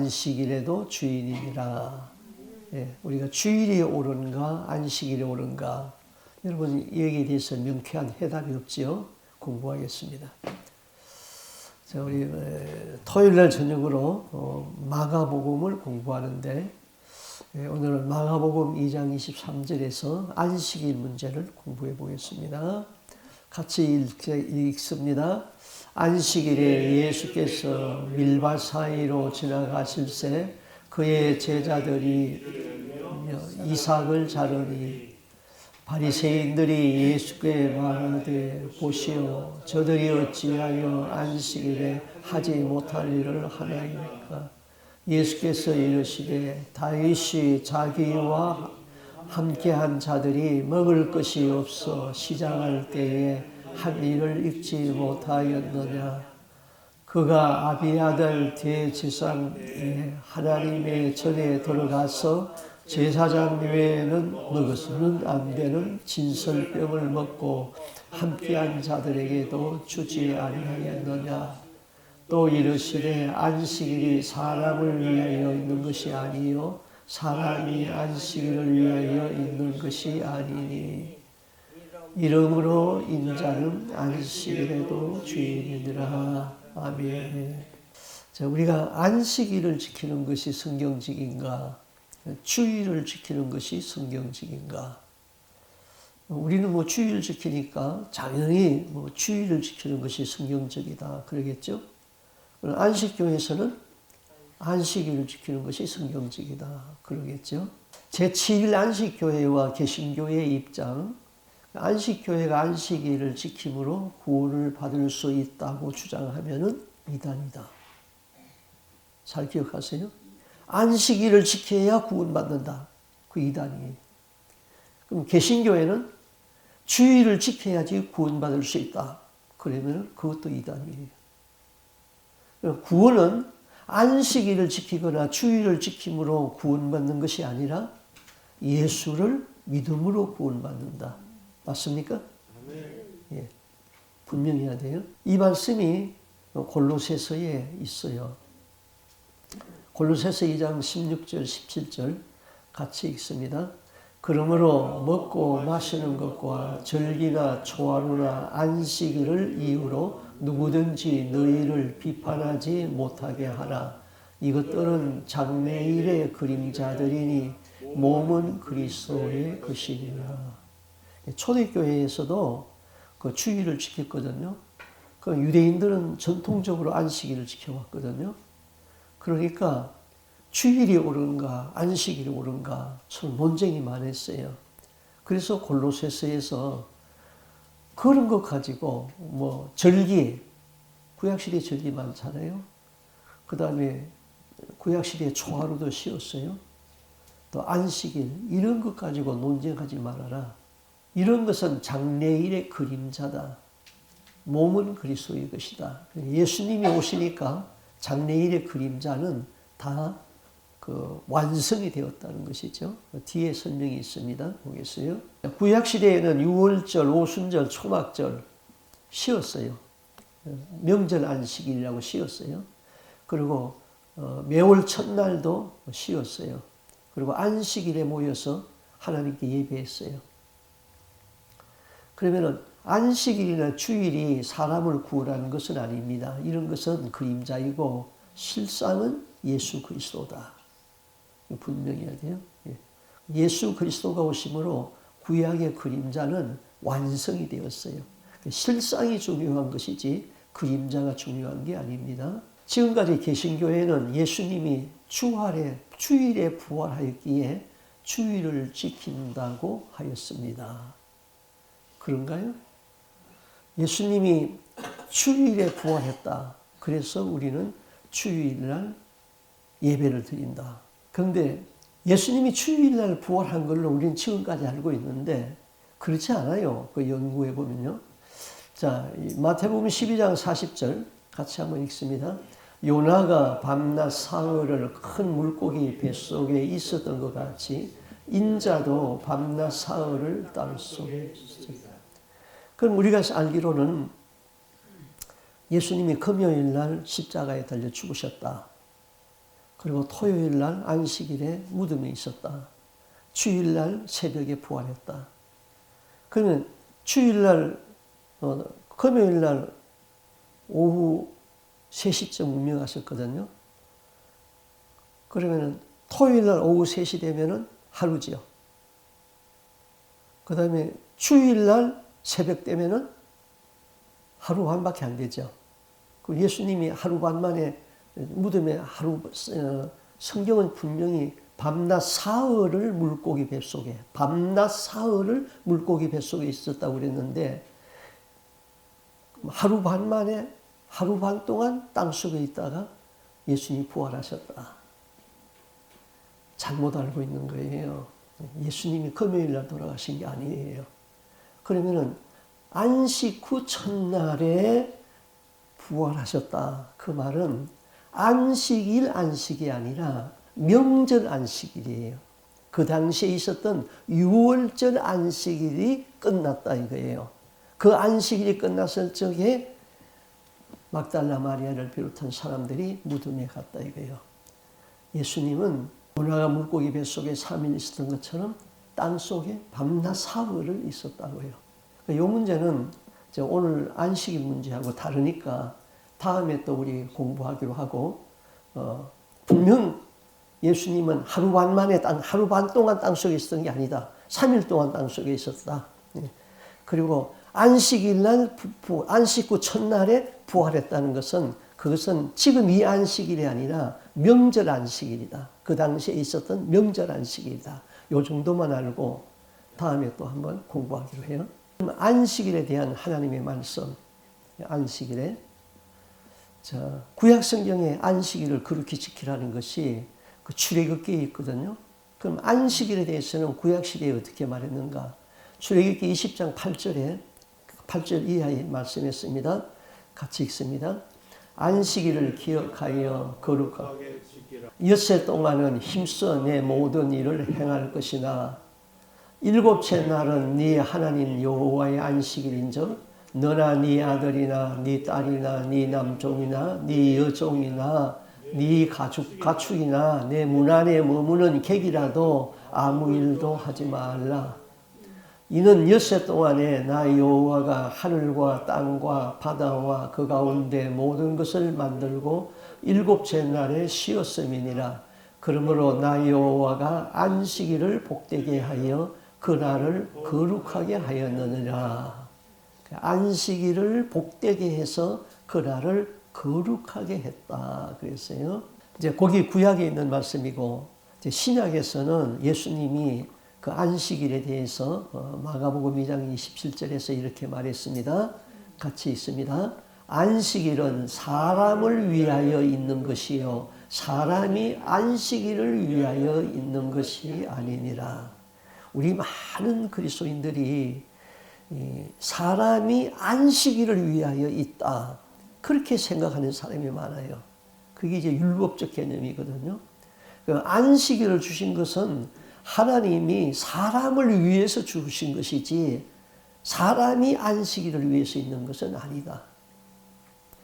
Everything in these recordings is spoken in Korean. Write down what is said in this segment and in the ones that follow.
안식일에도 주인이니라. 예, 우리가 주일이 옳은가 안식일이 옳은가, 여러분 여기에 대해서 명쾌한 해답이 없지요. 공부하겠습니다. 자, 우리 토요일날 저녁으로 마가복음을 공부하는데, 오늘은 마가복음 2장 23절에서 안식일 문제를 공부해 보겠습니다. 같이 읽습니다. 안식일에 예수께서 밀밭 사이로 지나가실새 그의 제자들이 이삭을 자르니 바리새인들이 예수께 말하되 보시오, 저들이 어찌하여 안식일에 하지 못할 일을 하나이까? 예수께서 이르시되 다윗이 자기와 함께한 자들이 먹을 것이 없어 시장할 때에 한 일을 읽지 못하였느냐? 그가 아비아달 대제사장이 하나님의 전에 들어가서 제사장 외에는 먹어서는 안 되는 진설병을 먹고 함께한 자들에게도 주지 아니하였느냐? 또 이르시되 안식일이 사람을 위하여 있는 것이 아니요 사람이 안식일을 위하여 있는 것이 아니니 이러므로 인자는 안식일에도 주인이니라. 아멘. 자, 우리가 안식일을 지키는 것이 성경적인가, 주일을 지키는 것이 성경적인가? 우리는 주일 지키니까 당연히 주일을 지키는 것이 성경적이다 그러겠죠. 안식교에서는 안식일을 지키는 것이 성경적이다 그러겠죠. 제7일 안식교회와 개신교회의 입장, 안식교회가 안식일을 지킴으로 구원을 받을 수 있다고 주장하면은 이단이다. 잘 기억하세요. 안식일을 지켜야 구원받는다. 그 이단이에요. 그럼 개신교회는 주일을 지켜야지 구원받을 수 있다. 그러면 그것도 이단이에요. 구원은 안식일을 지키거나 주일을 지킴으로 구원받는 것이 아니라 예수를 믿음으로 구원받는다. 맞습니까? 예, 분명히 해야 돼요. 이 말씀이 골로새서에 있어요. 골로새서 2장 16절 17절 같이 읽습니다. 그러므로 먹고 마시는 것과 절기나 초하루나 안식일을 이유로 누구든지 너희를 비판하지 못하게 하라. 이것들은 장래일의 그림자들이니 몸은 그리스도의 것이니라. 초대교회에서도 그 주일을 지켰거든요. 그 유대인들은 전통적으로 안식일을 지켜왔거든요. 그러니까 주일이 옳은가 안식일이 옳은가 서로 논쟁이 많았어요. 그래서 골로새서에서 그런 것 가지고 절기, 구약시대 절기 많잖아요. 그 다음에 구약시대에 초하루도 쉬었어요. 또 안식일 이런 것 가지고 논쟁하지 말아라. 이런 것은 장래일의 그림자다. 몸은 그리스도의 것이다. 예수님이 오시니까 장래일의 그림자는 다 완성이 되었다는 것이죠. 뒤에 설명이 있습니다. 보겠어요. 구약시대에는 유월절, 오순절, 초막절 쉬었어요. 명절 안식일이라고 쉬었어요. 그리고 매월 첫날도 쉬었어요. 그리고 안식일에 모여서 하나님께 예배했어요. 그러면은 안식일이나 주일이 사람을 구원하는 것은 아닙니다. 이런 것은 그림자이고 실상은 예수 그리스도다. 분명히 해야 돼요. 예수 그리스도가 오심으로 구약의 그림자는 완성이 되었어요. 실상이 중요한 것이지 그림자가 중요한 게 아닙니다. 지금까지 개신교회는 예수님이 주일에 부활하였기에 주일을 지킨다고 하였습니다. 그런가요? 예수님이 주일에 부활했다. 그래서 우리는 주일날 예배를 드린다. 그런데 예수님이 주일날 부활한 걸로 우리는 지금까지 알고 있는데 그렇지 않아요. 그 연구해 보면요. 자, 마태복음 12장 40절 같이 한번 읽습니다. 요나가 밤낮 사흘을 큰 물고기 뱃속에 있었던 것 같이 인자도 밤낮 사흘을 땅속에 있었다. 그럼 우리가 알기로는 예수님이 금요일 날 십자가에 달려 죽으셨다. 그리고 토요일 날 안식일에 무덤에 있었다. 주일 날 새벽에 부활했다. 그러면 주일 날, 금요일 날 오후 3시쯤 운명하셨거든요. 그러면 토요일 날 오후 3시 되면은 하루지요. 그 다음에 주일 날 새벽 되면은 하루 반밖에 안 되죠. 그 예수님이 하루 반 만에 무덤에 성경은 분명히 밤낮 사흘을 물고기 뱃속에, 밤낮 사흘을 물고기 뱃속에 있었다고 그랬는데, 하루 반 만에, 하루 반 동안 땅속에 있다가 예수님이 부활하셨다. 잘못 알고 있는 거예요. 예수님이 금요일 날 돌아가신 게 아니에요. 그러면은 안식 후 첫날에 부활하셨다. 그 말은 안식일 안식이 아니라 명절 안식일이에요. 그 당시에 있었던 유월절 안식일이 끝났다 이거예요. 그 안식일이 끝났을 적에 막달라 마리아를 비롯한 사람들이 무덤에 갔다 이거예요. 예수님은 요나가 물고기 뱃속에 3일 있었던 것처럼 땅속에 밤낮 사흘을 있었다고요. 이 문제는 오늘 안식일 문제하고 다르니까 다음에 또 우리 공부하기로 하고, 분명 예수님은 하루 반 만에 하루 반 동안 땅속에 있었던 게 아니다. 3일 동안 땅속에 있었다. 그리고 안식일 날 안식 후 첫날에 부활했다는 것은 그것은 지금 이 안식일이 아니라 명절 안식일이다. 그 당시에 있었던 명절 안식일이다. 요 정도만 알고 다음에 또 한번 공부하기로 해요. 안식일에 대한 하나님의 말씀, 안식일에 구약 성경에 안식일을 그렇게 지키라는 것이 그 출애굽기에 있거든요. 그럼 안식일에 대해서는 구약 시대에 어떻게 말했는가? 출애굽기 20장 8절에 8절 이하의 말씀했습니다. 같이 읽습니다. 안식일을 기억하여 거룩하게 엿새 동안은 힘써 내 모든 일을 행할 것이나 일곱째 날은 네 하나님 여호와의 안식일인즉 너나 네 아들이나 네 딸이나 네 남종이나 네 여종이나 네 가축이나 내 문 안에 머무는 객이라도 아무 일도 하지 말라. 이는 엿새 동안에 나 여호와가 하늘과 땅과 바다와 그 가운데 모든 것을 만들고 일곱째 날에 쉬었음이니라. 그러므로 나 여호와가 안식일을 복되게 하여 그 날을 거룩하게 하였느니라. 안식일을 복되게 해서 그 날을 거룩하게 했다 그랬어요. 이제 거기 구약에 있는 말씀이고, 이제 신약에서는 예수님이 그 안식일에 대해서 마가복음 2장 27절에서 이렇게 말했습니다. 같이 있습니다. 안식일은 사람을 위하여 있는 것이요 사람이 안식일을 위하여 있는 것이 아니니라. 우리 많은 그리스도인들이 사람이 안식일을 위하여 있다 그렇게 생각하는 사람이 많아요. 그게 이제 율법적 개념이거든요. 그 안식일을 주신 것은 하나님이 사람을 위해서 주신 것이지 사람이 안식일을 위해서 있는 것은 아니다.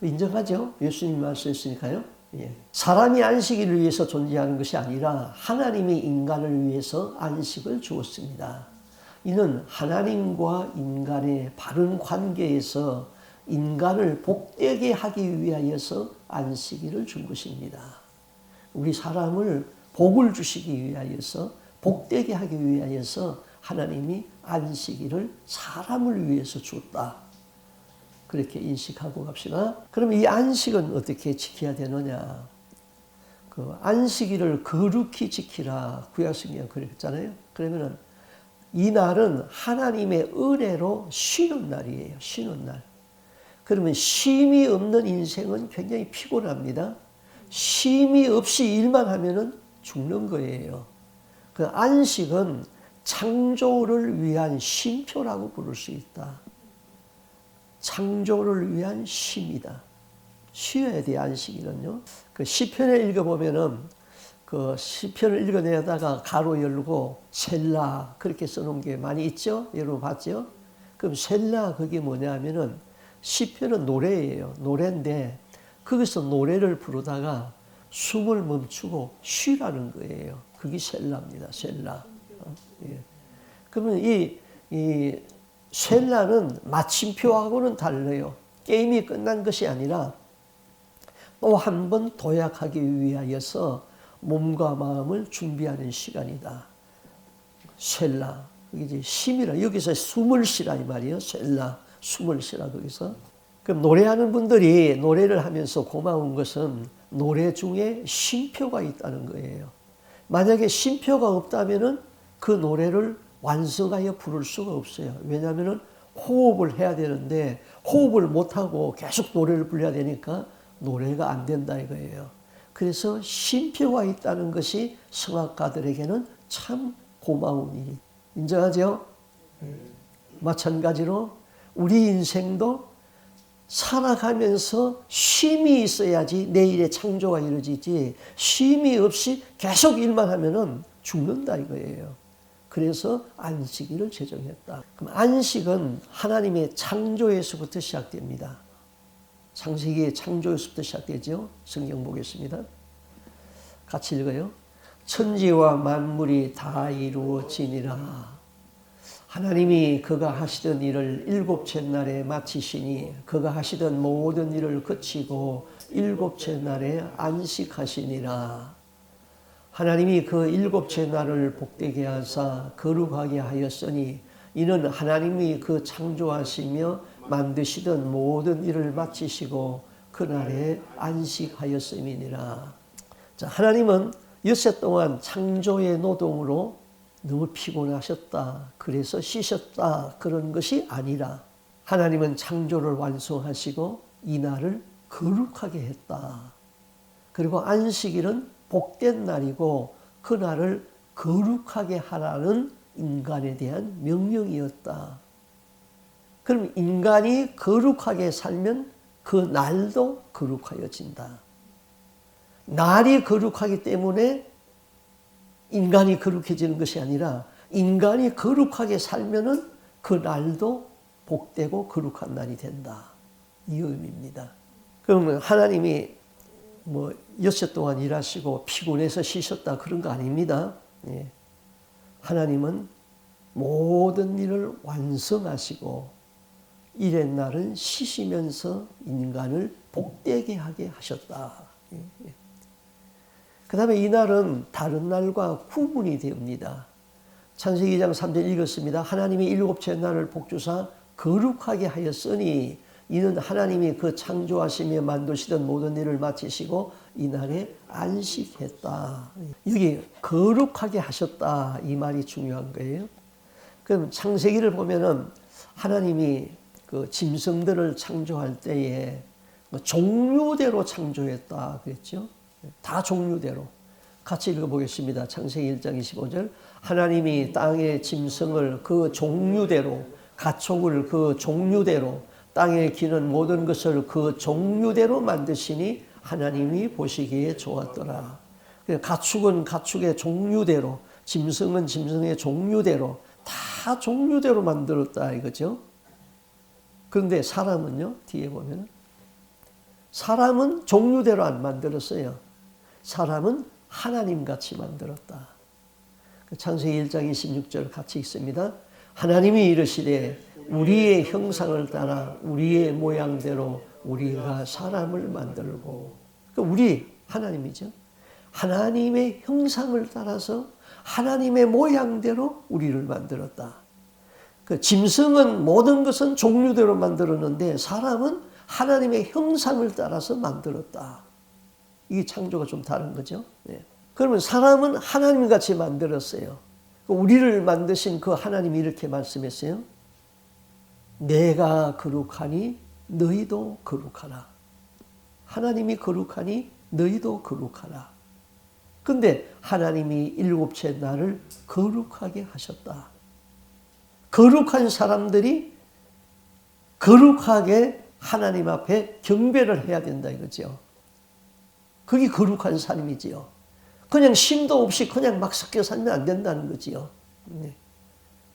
인정하죠? 예수님 말씀했으니까요. 예. 사람이 안식일을 위해서 존재하는 것이 아니라 하나님이 인간을 위해서 안식을 주었습니다. 이는 하나님과 인간의 바른 관계에서 인간을 복되게 하기 위하여서 안식일을 준 것입니다. 우리 사람을 복을 주시기 위하여서 복되게 하기 위하여서 하나님이 안식일을 사람을 위해서 줬다. 그렇게 인식하고 갑시다. 그럼 이 안식은 어떻게 지켜야 되느냐? 그 안식일을 거룩히 지키라. 구약성경 그랬잖아요. 그러면은 이 날은 하나님의 은혜로 쉬는 날이에요. 쉬는 날. 그러면 쉼이 없는 인생은 굉장히 피곤합니다. 쉼이 없이 일만 하면은 죽는 거예요. 그 안식은 창조를 위한 쉼표라고 부를 수 있다. 창조를 위한 쉼이다. 쉬어야 돼, 안식일은요. 그 시편을 읽어보면은 그 시편을 읽어내다가 가로 열고 셀라 그렇게 써놓은 게 많이 있죠? 여러분 봤죠? 그럼 셀라 그게 뭐냐 하면은 시편은 노래예요. 노래인데 거기서 노래를 부르다가 숨을 멈추고 쉬라는 거예요. 그게 셀라입니다. 셀라. 예. 그러면 이 셀라는 마침표하고는 달라요. 게임이 끝난 것이 아니라 또 한 번 도약하기 위하여서 몸과 마음을 준비하는 시간이다. 셀라. 그게 이제 심이라. 여기서 숨을 쉬라 이 말이에요. 셀라. 숨을 쉬라 거기서. 그럼 노래하는 분들이 노래를 하면서 고마운 것은 노래 중에 쉼표가 있다는 거예요. 만약에 쉼표가 없다면은 그 노래를 완성하여 부를 수가 없어요. 왜냐하면은 호흡을 해야 되는데 호흡을 못하고 계속 노래를 불러야 되니까 노래가 안 된다 이거예요. 그래서 쉼표가 있다는 것이 성악가들에게는 참 고마운 일이. 인정하죠? 마찬가지로 우리 인생도 살아가면서 쉼이 있어야지 내일의 창조가 이루어지지, 쉼이 없이 계속 일만 하면은 죽는다 이거예요. 그래서 안식일을 제정했다. 그럼 안식은 하나님의 창조에서부터 시작됩니다. 창세기의 창조에서부터 시작되죠. 성경 보겠습니다. 같이 읽어요. 천지와 만물이 다 이루어지니라. 하나님이 그가 하시던 일을 일곱째 날에 마치시니 그가 하시던 모든 일을 그치고 일곱째 날에 안식하시니라. 하나님이 그 일곱째 날을 복되게 하사 거룩하게 하였으니 이는 하나님이 그 창조하시며 만드시던 모든 일을 마치시고 그날에 안식하였음이니라. 자, 하나님은 엿새 동안 창조의 노동으로 너무 피곤하셨다, 그래서 쉬셨다, 그런 것이 아니라 하나님은 창조를 완성하시고 이날을 거룩하게 했다. 그리고 안식일은 복된 날이고 그날을 거룩하게 하라는 인간에 대한 명령이었다. 그럼 인간이 거룩하게 살면 그 날도 거룩하여진다. 날이 거룩하기 때문에 인간이 거룩해지는 것이 아니라 인간이 거룩하게 살면은 그 날도 복되고 거룩한 날이 된다. 이 의미입니다. 그러면 하나님이 엿새 동안 일하시고 피곤해서 쉬셨다 그런 거 아닙니다. 예. 하나님은 모든 일을 완성하시고 일의 날은 쉬시면서 인간을 복되게 하게 하셨다. 예. 그 다음에 이 날은 다른 날과 구분이 됩니다. 창세기 2장 3절 읽었습니다. 하나님이 일곱째 날을 복주사 거룩하게 하였으니 이는 하나님이 그 창조하시며 만드시던 모든 일을 마치시고 이날에 안식했다. 여기 거룩하게 하셨다 이 말이 중요한 거예요. 그럼 창세기를 보면은 하나님이 그 짐승들을 창조할 때에 종류대로 창조했다 그랬죠. 다 종류대로. 같이 읽어보겠습니다. 창세기 1장 25절. 하나님이 땅의 짐승을 그 종류대로, 가축을 그 종류대로, 땅에 기는 모든 것을 그 종류대로 만드시니 하나님이 보시기에 좋았더라. 가축은 가축의 종류대로, 짐승은 짐승의 종류대로, 다 종류대로 만들었다 이거죠. 그런데 사람은요, 뒤에 보면 사람은 종류대로 안 만들었어요. 사람은 하나님같이 만들었다. 창세기 1장 26절 같이 읽습니다. 하나님이 이르시되 우리의 형상을 따라 우리의 모양대로 우리가 사람을 만들고. 우리 하나님이죠. 하나님의 형상을 따라서 하나님의 모양대로 우리를 만들었다. 그 짐승은 모든 것은 종류대로 만들었는데 사람은 하나님의 형상을 따라서 만들었다. 이 창조가 좀 다른 거죠. 네. 그러면 사람은 하나님같이 만들었어요. 우리를 만드신 그 하나님이 이렇게 말씀했어요. 내가 거룩하니 너희도 거룩하라. 하나님이 거룩하니 너희도 거룩하라. 그런데 하나님이 일곱째 날을 거룩하게 하셨다. 거룩한 사람들이 거룩하게 하나님 앞에 경배를 해야 된다 이거죠. 그게 거룩한 삶이지요. 그냥 심도 없이 그냥 막 섞여 살면 안 된다는 거지요.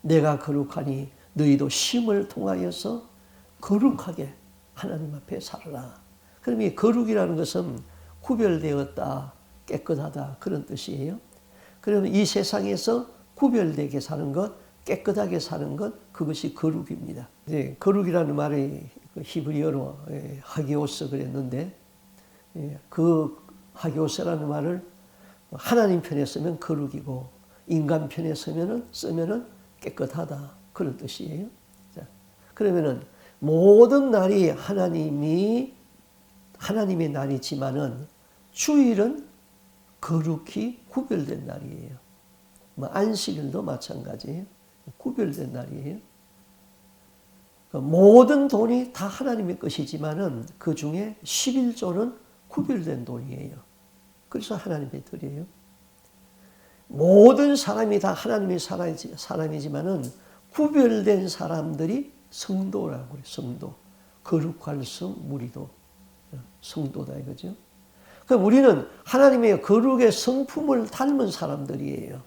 내가 거룩하니 너희도 쉼을 통하여서 거룩하게 하나님 앞에 살아라. 그럼 이 거룩이라는 것은 구별되었다, 깨끗하다 그런 뜻이에요. 그러면 이 세상에서 구별되게 사는 것, 깨끗하게 사는 것, 그것이 거룩입니다. 이제 거룩이라는 말이 히브리어로 하기오스 그랬는데, 그 하기오스라는 말을 하나님 편에 쓰면 거룩이고 인간 편에 쓰면은 깨끗하다 그런 뜻이에요. 자, 그러면은 모든 날이 하나님의 날이지만은 주일은 거룩히 구별된 날이에요. 안식일도 마찬가지예요. 구별된 날이에요. 모든 돈이 다 하나님의 것이지만은 그 중에 11조는 구별된 돈이에요. 그래서 하나님의 드려요. 모든 사람이 다 하나님의 사람이지만은 구별된 사람들이 성도라고 그래요. 성도. 거룩할 성 무리도 성도다 이거죠. 그럼 우리는 하나님의 거룩의 성품을 닮은 사람들이에요.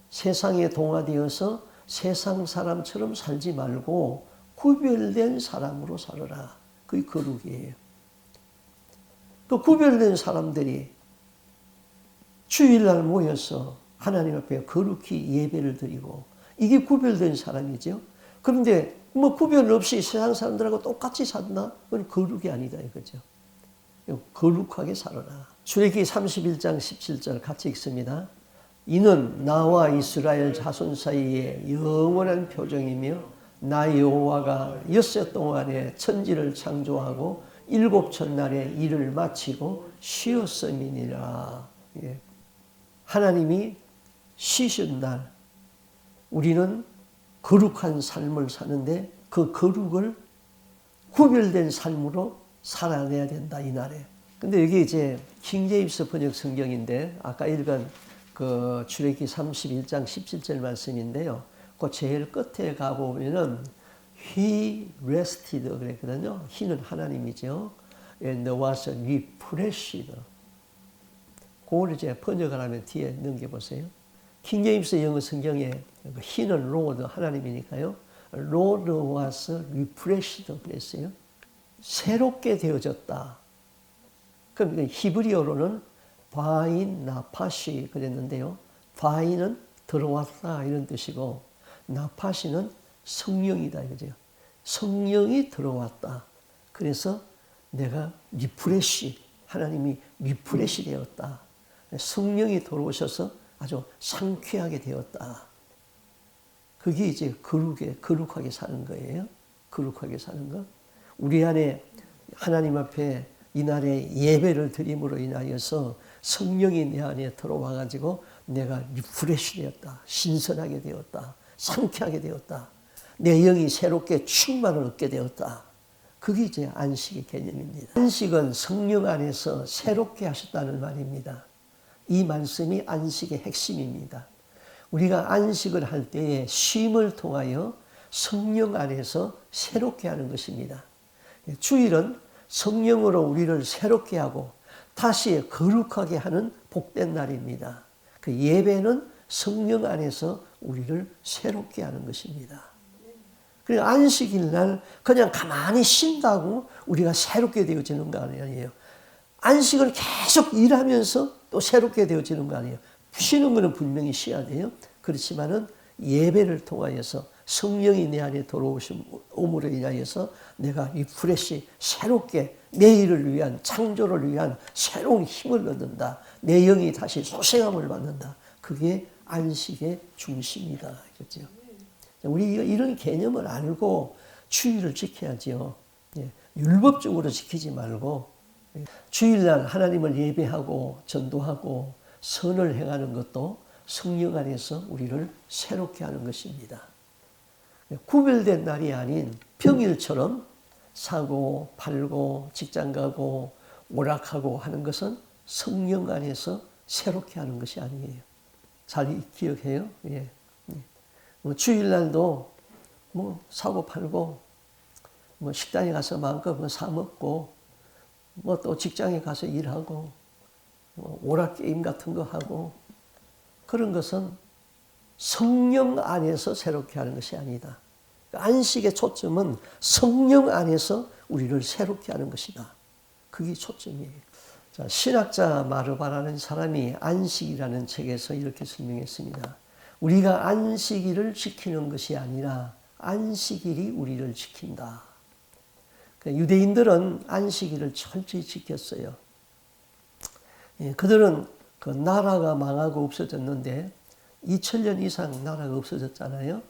세상에 동화되어서 세상 사람처럼 살지 말고 구별된 사람으로 살아라. 그게 거룩이에요. 그 구별된 사람들이 주일날 모여서 하나님 앞에 거룩히 예배를 드리고 이게 구별된 사람이죠. 그런데 뭐 구별 없이 세상 사람들하고 똑같이 산다? 그건 거룩이 아니다 이거죠. 거룩하게 살아라. 출애굽기 31장 17절 같이 읽습니다. 이는 나와 이스라엘 자손 사이에 영원한 표정이며 나 여호와가 엿새 동안에 천지를 창조하고 일곱 첫날에 일을 마치고 쉬었음이니라. 예. 하나님이 쉬신 날 우리는 거룩한 삶을 사는데 그 거룩을 구별된 삶으로 살아내야 된다 이 날에. 근데 여기 이제 킹제임스 번역 성경인데 아까 읽은 그 출애굽기 31장 17절 말씀인데요. 그 제일 끝에 가보면은 He rested 그랬거든요. He는 하나님이죠. And was refreshed. 그걸 이제 번역을 하면 뒤에 넘겨보세요. 킹제임스 영어 성경에 He는 Lord 하나님이니까요. Lord was refreshed 그랬어요. 새롭게 되어졌다. 그럼 히브리어로는 바인 나파시 그랬는데요. 바인은 들어왔다 이런 뜻이고 나파시는 성령이다 이거죠. 성령이 들어왔다. 그래서 내가 리프레시 하나님이 리프레시 되었다. 성령이 들어오셔서 아주 상쾌하게 되었다. 그게 이제 거룩하게 사는 거예요. 거룩하게 사는 거. 우리 안에 하나님 앞에 이날에 예배를 드림으로 인하여서 성령이 내 안에 들어와 가지고 내가 리프레시 되었다. 신선하게 되었다. 상쾌하게 되었다. 내 영이 새롭게 충만을 얻게 되었다. 그게 이제 안식의 개념입니다. 안식은 성령 안에서 새롭게 하셨다는 말입니다. 이 말씀이 안식의 핵심입니다. 우리가 안식을 할 때에 쉼을 통하여 성령 안에서 새롭게 하는 것입니다. 주일은 성령으로 우리를 새롭게 하고 다시 거룩하게 하는 복된 날입니다. 그 예배는 성령 안에서 우리를 새롭게 하는 것입니다. 그리고 안식일 날 그냥 가만히 쉰다고 우리가 새롭게 되어지는 거 아니에요. 안식을 계속 일하면서 또 새롭게 되어지는 거 아니에요. 쉬는 거는 분명히 쉬어야 돼요. 그렇지만은 예배를 통하여서 성령이 내 안에 들어오므로 인하여서 내가 리프레시 새롭게 내일을 위한 창조를 위한 새로운 힘을 얻는다. 내 영이 다시 소생함을 받는다. 그게 안식의 중심이다. 그렇죠? 우리 이런 개념을 알고 주일을 지켜야죠. 율법적으로 지키지 말고 주일날 하나님을 예배하고 전도하고 선을 행하는 것도 성령 안에서 우리를 새롭게 하는 것입니다. 구별된 날이 아닌 평일처럼 사고 팔고 직장 가고 오락하고 하는 것은 성령 안에서 새롭게 하는 것이 아니에요. 잘 기억해요. 예. 뭐 주일날도 뭐 사고 팔고 뭐 식당에 가서 마음껏 사 먹고 뭐 또 직장에 가서 일하고 뭐 오락 게임 같은 거 하고 그런 것은 성령 안에서 새롭게 하는 것이 아니다. 안식의 초점은 성령 안에서 우리를 새롭게 하는 것이다. 그게 초점이에요. 자, 신학자 마르바라는 사람이 안식이라는 책에서 이렇게 설명했습니다. 우리가 안식일을 지키는 것이 아니라 안식일이 우리를 지킨다. 유대인들은 안식일을 철저히 지켰어요. 그들은 그 나라가 망하고 없어졌는데 2000년 이상 나라가 없어졌잖아요.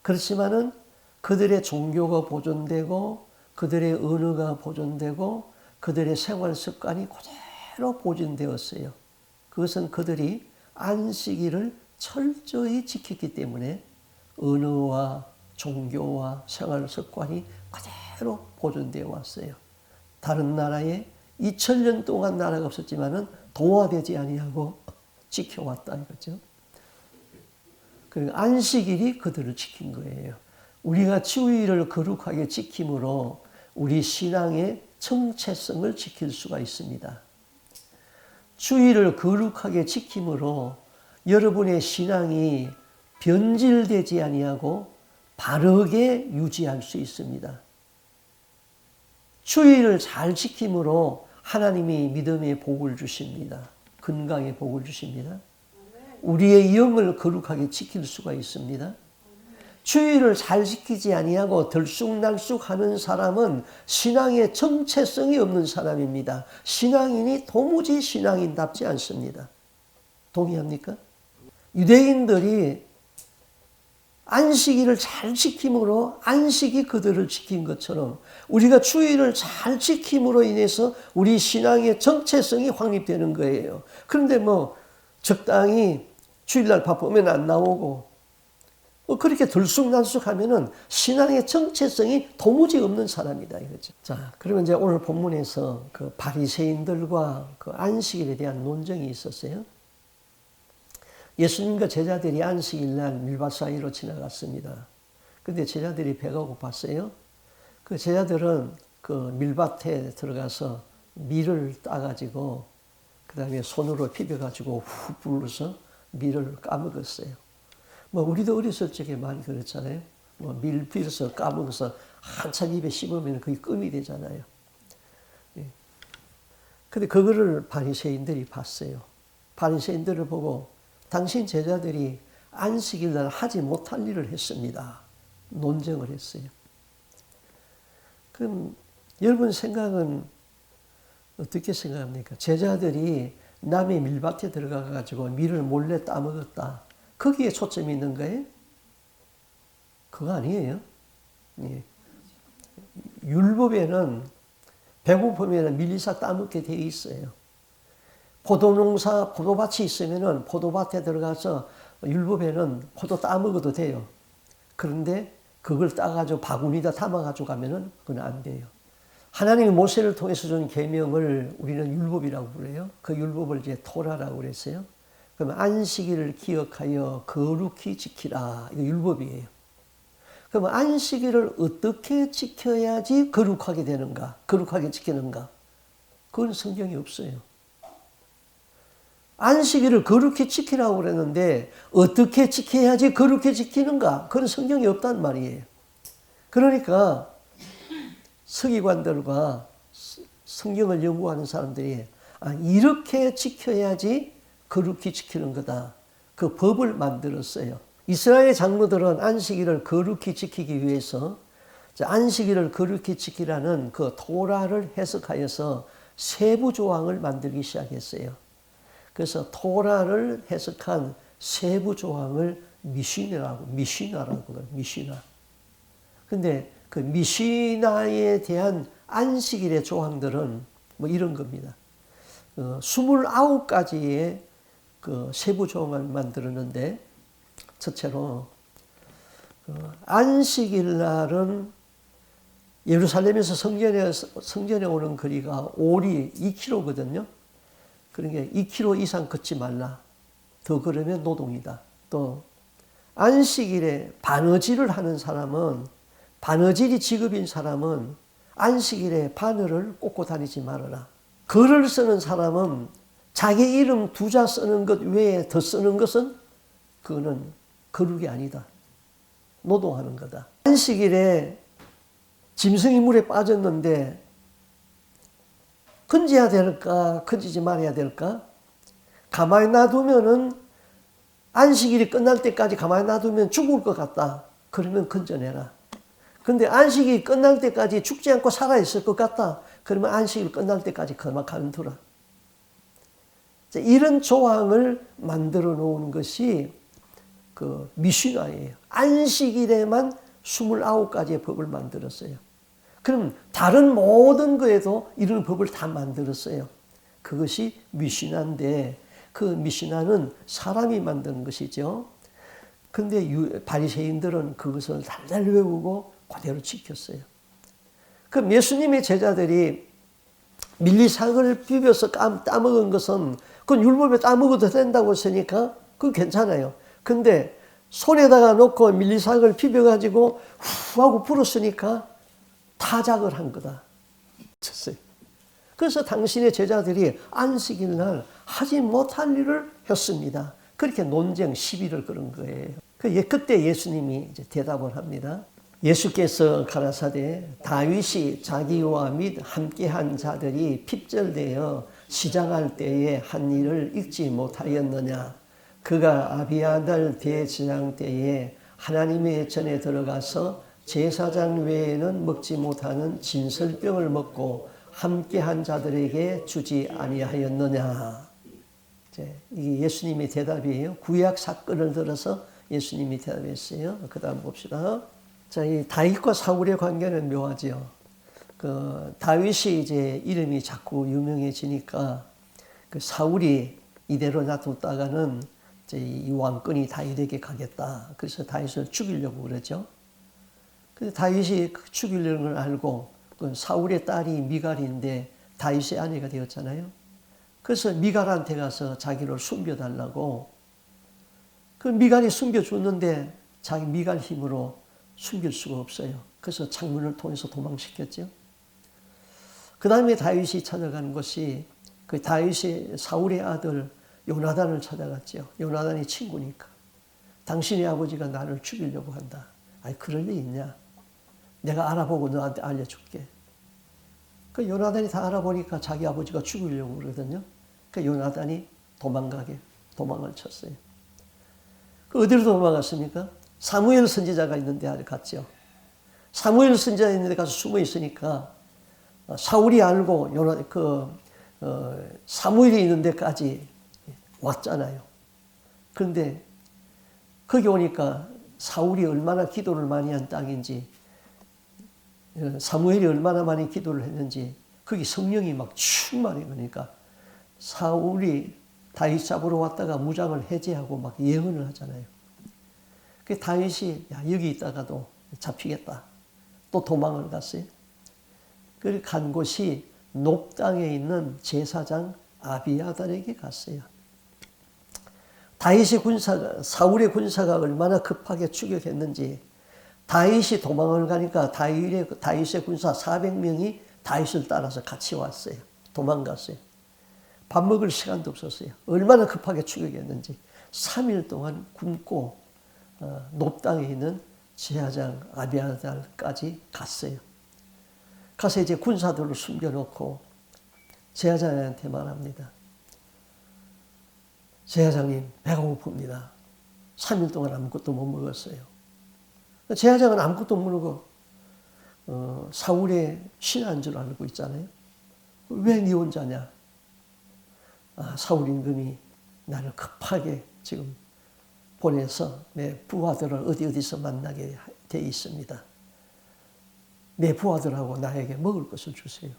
그렇지만은 그들의 종교가 보존되고 그들의 언어가 보존되고 그들의 생활 습관이 그대로 보존되었어요. 그것은 그들이 안식일을 철저히 지켰기 때문에 언어와 종교와 생활 습관이 그대로 보존되어 왔어요. 다른 나라에 2000년 동안 나라가 없었지만은 동화되지 아니하고 지켜왔다 이거죠. 그 안식일이 그들을 지킨 거예요. 우리가 주일을 거룩하게 지킴으로 우리 신앙의 정체성을 지킬 수가 있습니다. 주일을 거룩하게 지킴으로 여러분의 신앙이 변질되지 아니하고 바르게 유지할 수 있습니다. 주일을 잘 지킴으로 하나님이 믿음의 복을 주십니다. 건강의 복을 주십니다. 우리의 영을 거룩하게 지킬 수가 있습니다. 주일을 잘 지키지 아니하고 들쑥날쑥하는 사람은 신앙의 정체성이 없는 사람입니다. 신앙인이 도무지 신앙인답지 않습니다. 동의합니까? 유대인들이 안식일을 잘 지킴으로 안식이 그들을 지킨 것처럼 우리가 주일을 잘 지킴으로 인해서 우리 신앙의 정체성이 확립되는 거예요. 그런데 뭐 적당히 주일날 바쁘면 안 나오고 그렇게 들쑥날쑥하면은 신앙의 정체성이 도무지 없는 사람이다 이거죠. 자, 그러면 이제 오늘 본문에서 그 바리새인들과 그 안식일에 대한 논쟁이 있었어요. 예수님과 제자들이 안식일날 밀밭 사이로 지나갔습니다. 근데 제자들이 배가 고팠어요. 그 제자들은 그 밀밭에 들어가서 밀을 따가지고 그 다음에 손으로 비벼가지고 훅 불러서 밀을 까먹었어요. 뭐 우리도 어렸을 적에 많이 그랬잖아요. 뭐 밀 빌어서 까먹어서 한참 입에 씹으면 그게 끔이 되잖아요. 근데 그거를 바리새인들이 봤어요. 바리새인들을 보고 당신 제자들이 안식일날 하지 못할 일을 했습니다. 논쟁을 했어요. 그럼 여러분 생각은 어떻게 생각합니까? 제자들이 남의 밀밭에 들어가가지고 밀을 몰래 따먹었다. 거기에 초점이 있는 거예요? 그거 아니에요. 예. 율법에는 배고프면 밀리사 따먹게 되어 있어요. 포도농사, 포도밭이 있으면 포도밭에 들어가서 율법에는 포도 따먹어도 돼요. 그런데 그걸 따가지고 바구니에다 담아가지고 가면은 그건 안 돼요. 하나님이 모세를 통해서 준 계명을 우리는 율법이라고 그래요. 그 율법을 이제 토라라고 그랬어요. 그럼 안식일을 기억하여 거룩히 지키라. 이거 율법이에요. 그럼 안식일을 어떻게 지켜야지 거룩하게 되는가? 거룩하게 지키는가? 그건 성경이 없어요. 안식일을 거룩히 지키라고 그랬는데 어떻게 지켜야지 거룩히 지키는가? 그건 성경이 없단 말이에요. 그러니까 서기관들과 성경을 연구하는 사람들이 이렇게 지켜야지 거룩히 지키는 거다. 그 법을 만들었어요. 이스라엘 장로들은 안식일을 거룩히 지키기 위해서 안식일을 거룩히 지키라는 그 토라를 해석하여서 세부 조항을 만들기 시작했어요. 그래서 토라를 해석한 세부 조항을 미시나라고 그래요. 미시나. 근데 그 미시나에 대한 안식일의 조항들은 뭐 이런 겁니다. 29가지의 그 세부 조항을 만들었는데, 첫째로 안식일 날은 예루살렘에서 성전에 오는 거리가 오리 2km거든요. 그러니까 2km 이상 걷지 말라. 더 걸으면 노동이다. 또 안식일에 바느질을 하는 사람은, 바느질이 직업인 사람은 안식일에 바늘을 꽂고 다니지 말아라. 글을 쓰는 사람은 자기 이름 2자 쓰는 것 외에 더 쓰는 것은 그거는 거룩이 아니다. 노동하는 거다. 안식일에 짐승이 물에 빠졌는데 건져야 될까, 건지지 말아야 될까? 가만히 놔두면은 안식일이 끝날 때까지 가만히 놔두면 죽을 것 같다. 그러면 건져내라. 근데 안식일이 끝날 때까지 죽지 않고 살아있을 것 같다. 그러면 안식일 끝날 때까지 그만 두라. 이런 조항을 만들어 놓은 것이 그 미시나예요. 안식일에만 29가지의 법을 만들었어요. 그럼 다른 모든 거에도 이런 법을 다 만들었어요. 그것이 미시나인데 그 미시나는 사람이 만든 것이죠. 근데 바리새인들은 그것을 달달 외우고 그대로 지켰어요. 그럼 예수님의 제자들이 밀리삭을 비벼서 따먹은 것은 그건 율법에 따먹어도 된다고 했으니까 그건 괜찮아요. 근데 손에다가 놓고 밀리삭을 비벼가지고 후 하고 불었으니까 타작을 한 거다. 그래서 당신의 제자들이 안식일 날 하지 못할 일을 했습니다. 그렇게 논쟁, 시비를 걸은 거예요. 그때 예수님이 이제 대답을 합니다. 예수께서 가라사대 다윗이 자기와 및 함께한 자들이 핍절되어 시장할 때에 한 일을 잊지 못하였느냐. 그가 아비아달 대제사장 때에 하나님의 전에 들어가서 제사장 외에는 먹지 못하는 진설병을 먹고 함께한 자들에게 주지 아니하였느냐. 이게 예수님의 대답이에요. 구약 사건을 들어서 예수님이 대답했어요. 그 다음 봅시다. 자, 이 다윗과 사울의 관계는 묘하죠. 다윗이 이제 이름이 자꾸 유명해지니까 그 사울이 이대로 놔뒀다가는 이제 이 왕권이 다윗에게 가겠다. 그래서 다윗을 죽이려고 그러죠. 근데 다윗이 죽이려는 걸 알고 그 사울의 딸이 미갈인데 다윗의 아내가 되었잖아요. 그래서 미갈한테 가서 자기를 숨겨달라고. 그 미갈이 숨겨줬는데 자기 미갈 힘으로 숨길 수가 없어요. 그래서 창문을 통해서 도망시켰죠. 그 다음에 다윗이 찾아가는 것이 그 다윗이 사울의 아들 요나단을 찾아갔죠. 요나단이 친구니까. 당신의 아버지가 나를 죽이려고 한다. 아니 그럴 리 있냐. 내가 알아보고 너한테 알려줄게. 그 요나단이 다 알아보니까 자기 아버지가 죽이려고 그러거든요. 그 요나단이 도망을 쳤어요. 그 어디로 도망갔습니까? 사무엘 선지자가 있는 데 갔죠. 사무엘 선지자 있는 데 가서 숨어 있으니까 사울이 알고 사무엘이 있는 데까지 왔잖아요. 그런데 거기 오니까 사울이 얼마나 기도를 많이 한 땅인지 사무엘이 얼마나 많이 기도를 했는지 거기 성령이 막 충만해. 그러니까 사울이 다윗 잡으러 왔다가 무장을 해제하고 막 예언을 하잖아요. 그 다윗이 여기 있다가도 잡히겠다. 또 도망을 갔어요. 그 간 곳이 높 땅에 있는 제사장 아비아달에게 갔어요. 사울의 군사가 얼마나 급하게 추격했는지 다윗이 도망을 가니까 다윗의 군사 400명이 다윗을 따라서 같이 왔어요. 도망갔어요. 밥 먹을 시간도 없었어요. 얼마나 급하게 추격했는지 3일 동안 굶고 높 땅에 있는 제사장 아비아달까지 갔어요. 가서 이제 군사들을 숨겨놓고 제사장한테 말합니다. 제사장님 배가 고픕니다. 3일 동안 아무것도 못 먹었어요. 제사장은 아무것도 모르고 사울의 신하인 줄 알고 있잖아요. 왜 네 혼자냐? 사울 임금이 나를 급하게 지금 보내서 내 부하들을 어디서 만나게 돼 있습니다. 내 부하들하고 나에게 먹을 것을 주세요.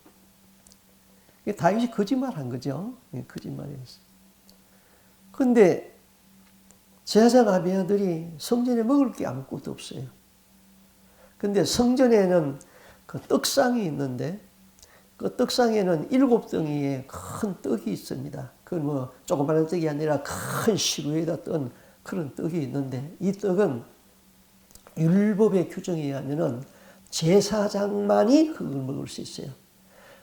다윗이 거짓말한 거죠. 거짓말이었어요. 그런데 제사장 아비아들이 성전에 먹을 게 아무것도 없어요. 근데 성전에는 그 떡상이 있는데 그 떡상에는 7덩이의 큰 떡이 있습니다. 그건 뭐 조그마한 떡이 아니라 큰 시루에다 뜬 그런 떡이 있는데 이 떡은 율법의 규정에 의하면은 제사장만이 그걸 먹을 수 있어요.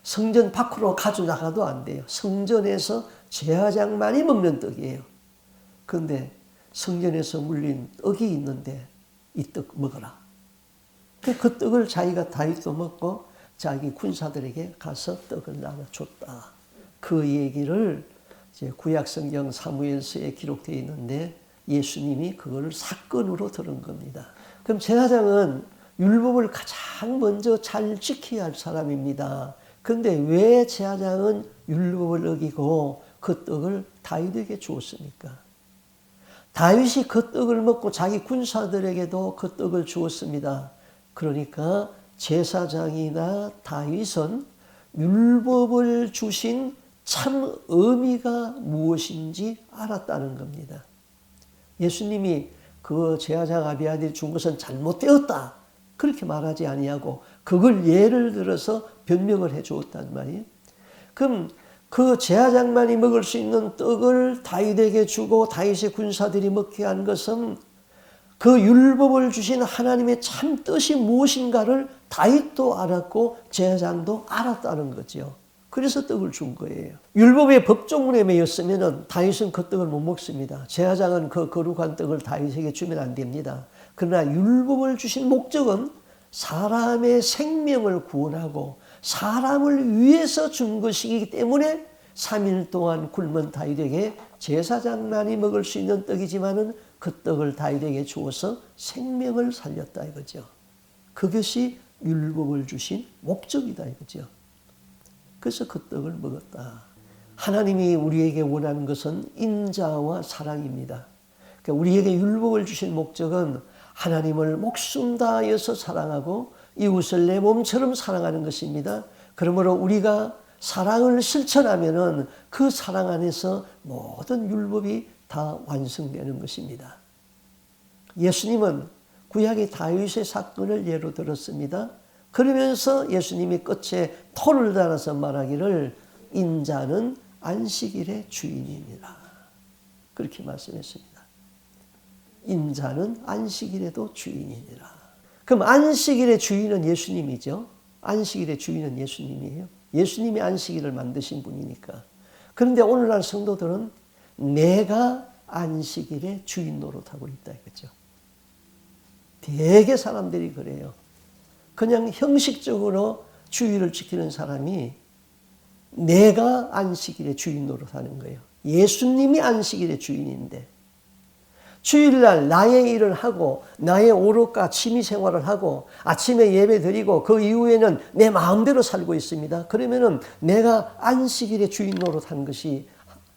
성전 밖으로 가져나가도 안 돼요. 성전에서 제사장만이 먹는 떡이에요. 그런데 성전에서 물린 떡이 있는데 이 떡 먹어라. 그 떡을 자기가 다윗도 먹고 자기 군사들에게 가서 떡을 나눠줬다. 그 얘기를 이제 구약성경 사무엘서에 기록되어 있는데 예수님이 그걸 사건으로 들은 겁니다. 그럼 제사장은 율법을 가장 먼저 잘 지켜야 할 사람입니다. 그런데 왜 제사장은 율법을 어기고 그 떡을 다윗에게 주었습니까? 다윗이 그 떡을 먹고 자기 군사들에게도 그 떡을 주었습니다. 그러니까 제사장이나 다윗은 율법을 주신 참 의미가 무엇인지 알았다는 겁니다. 예수님이 그 제사장 아비아들이 준 것은 잘못되었다 그렇게 말하지 아니하고 그걸 예를 들어서 변명을 해 주었단 말이에요. 그럼 그 제사장만이 먹을 수 있는 떡을 다윗에게 주고 다윗의 군사들이 먹게 한 것은 그 율법을 주신 하나님의 참 뜻이 무엇인가를 다윗도 알았고 제사장도 알았다는 거죠. 그래서 떡을 준 거예요. 율법의 법조문에 매였으면 다윗은 그 떡을 못 먹습니다. 제사장은 그 거룩한 떡을 다윗에게 주면 안 됩니다. 그러나 율법을 주신 목적은 사람의 생명을 구원하고 사람을 위해서 준 것이기 때문에 3일 동안 굶은 다윗에게 제사장만이 먹을 수 있는 떡이지만은 그 떡을 다윗에게 주어서 생명을 살렸다 이거죠. 그것이 율법을 주신 목적이다 이거죠. 그래서 그 떡을 먹었다. 하나님이 우리에게 원하는 것은 인자와 사랑입니다. 그러니까 우리에게 율법을 주신 목적은 하나님을 목숨 다하여서 사랑하고 이웃을 내 몸처럼 사랑하는 것입니다. 그러므로 우리가 사랑을 실천하면은 그 사랑 안에서 모든 율법이 다 완성되는 것입니다. 예수님은 구약의 다윗의 사건을 예로 들었습니다. 그러면서 예수님이 끝에 토를 달아서 말하기를 인자는 안식일의 주인이니라. 그렇게 말씀했습니다. 인자는 안식일에도 주인이니라. 그럼 안식일의 주인은 예수님이죠. 안식일의 주인은 예수님이에요. 예수님이 안식일을 만드신 분이니까. 그런데 오늘날 성도들은 내가 안식일의 주인 노릇하고 있다 이거죠. 되게 사람들이 그래요. 그냥 형식적으로 주일을 지키는 사람이 내가 안식일의 주인 노릇하는 거예요. 예수님이 안식일의 주인인데 주일날 나의 일을 하고 나의 오롯과 취미 생활을 하고 아침에 예배 드리고 그 이후에는 내 마음대로 살고 있습니다. 그러면은 내가 안식일의 주인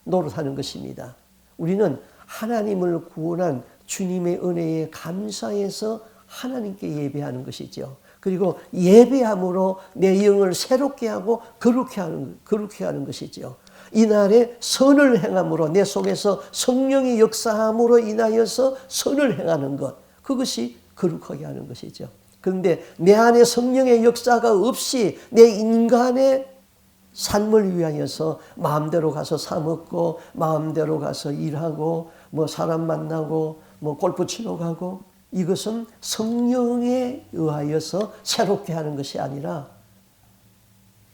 노릇하는 것입니다. 우리는 하나님을 구원한 주님의 은혜에 감사해서 하나님께 예배하는 것이죠. 그리고 예배함으로 내 영을 새롭게 하고 거룩해 하는 것이죠. 이날에 선을 행함으로 내 속에서 성령의 역사함으로 인하여서 선을 행하는 것, 그것이 거룩하게 하는 것이죠. 그런데 내 안에 성령의 역사가 없이 내 인간의 삶을 위하여서 마음대로 가서 사 먹고 마음대로 가서 일하고 뭐 사람 만나고 뭐 골프 치러 가고, 이것은 성령에 의하여서 새롭게 하는 것이 아니라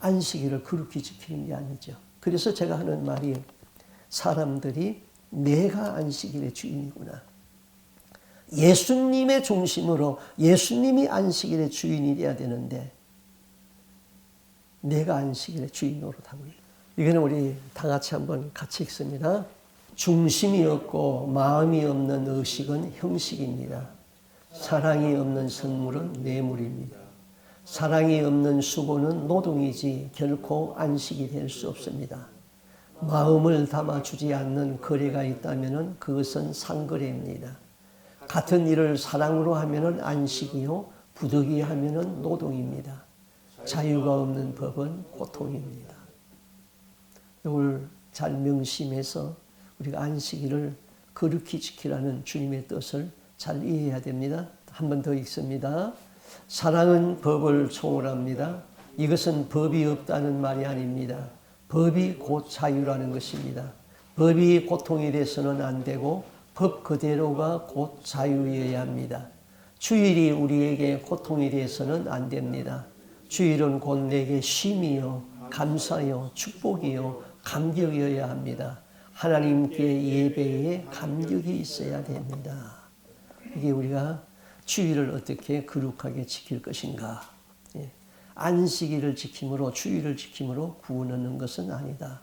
안식일을 거룩히 지키는 게 아니죠. 그래서 제가 하는 말이, 사람들이 내가 안식일의 주인이구나, 예수님의 중심으로 예수님이 안식일의 주인이 되어야 되는데 내가 안식일의 주인 노릇하고 있다. 이거는 우리 다 같이 한번 같이 읽습니다. 중심이 없고 마음이 없는 의식은 형식입니다. 사랑이 없는 선물은 뇌물입니다. 사랑이 없는 수고는 노동이지 결코 안식이 될 수 없습니다. 마음을 담아주지 않는 거래가 있다면 그것은 상거래입니다. 같은 일을 사랑으로 하면 안식이요, 부득이 하면 노동입니다. 자유가 없는 법은 고통입니다. 이걸 잘 명심해서 우리가 안식일을 거룩히 지키라는 주님의 뜻을 잘 이해해야 됩니다. 한 번 더 읽습니다. 사랑은 법을 초월합니다. 이것은 법이 없다는 말이 아닙니다. 법이 곧 자유라는 것입니다. 법이 고통이 돼서는 안 되고 법 그대로가 곧 자유여야 합니다. 주일이 우리에게 고통이 돼서는 안 됩니다. 주일은 곧 내게 쉼이요, 감사요, 축복이요, 감격이어야 합니다. 하나님께 예배에 감격이 있어야 됩니다. 이게 우리가 주일을 어떻게 거룩하게 지킬 것인가. 안식일을 지킴으로 주일을 지킴으로 구원 얻는 것은 아니다.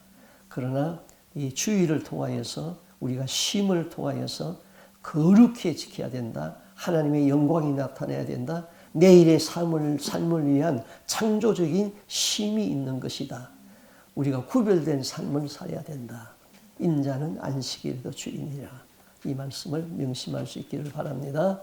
그러나 이 주일을 통하여서 우리가 쉼을 통하여서 거룩히 지켜야 된다. 하나님의 영광이 나타나야 된다. 내일의 삶을 위한 창조적인 쉼이 있는 것이다. 우리가 구별된 삶을 살아야 된다. 인자는 안식일도 주인이라. 이 말씀을 명심할 수 있기를 바랍니다.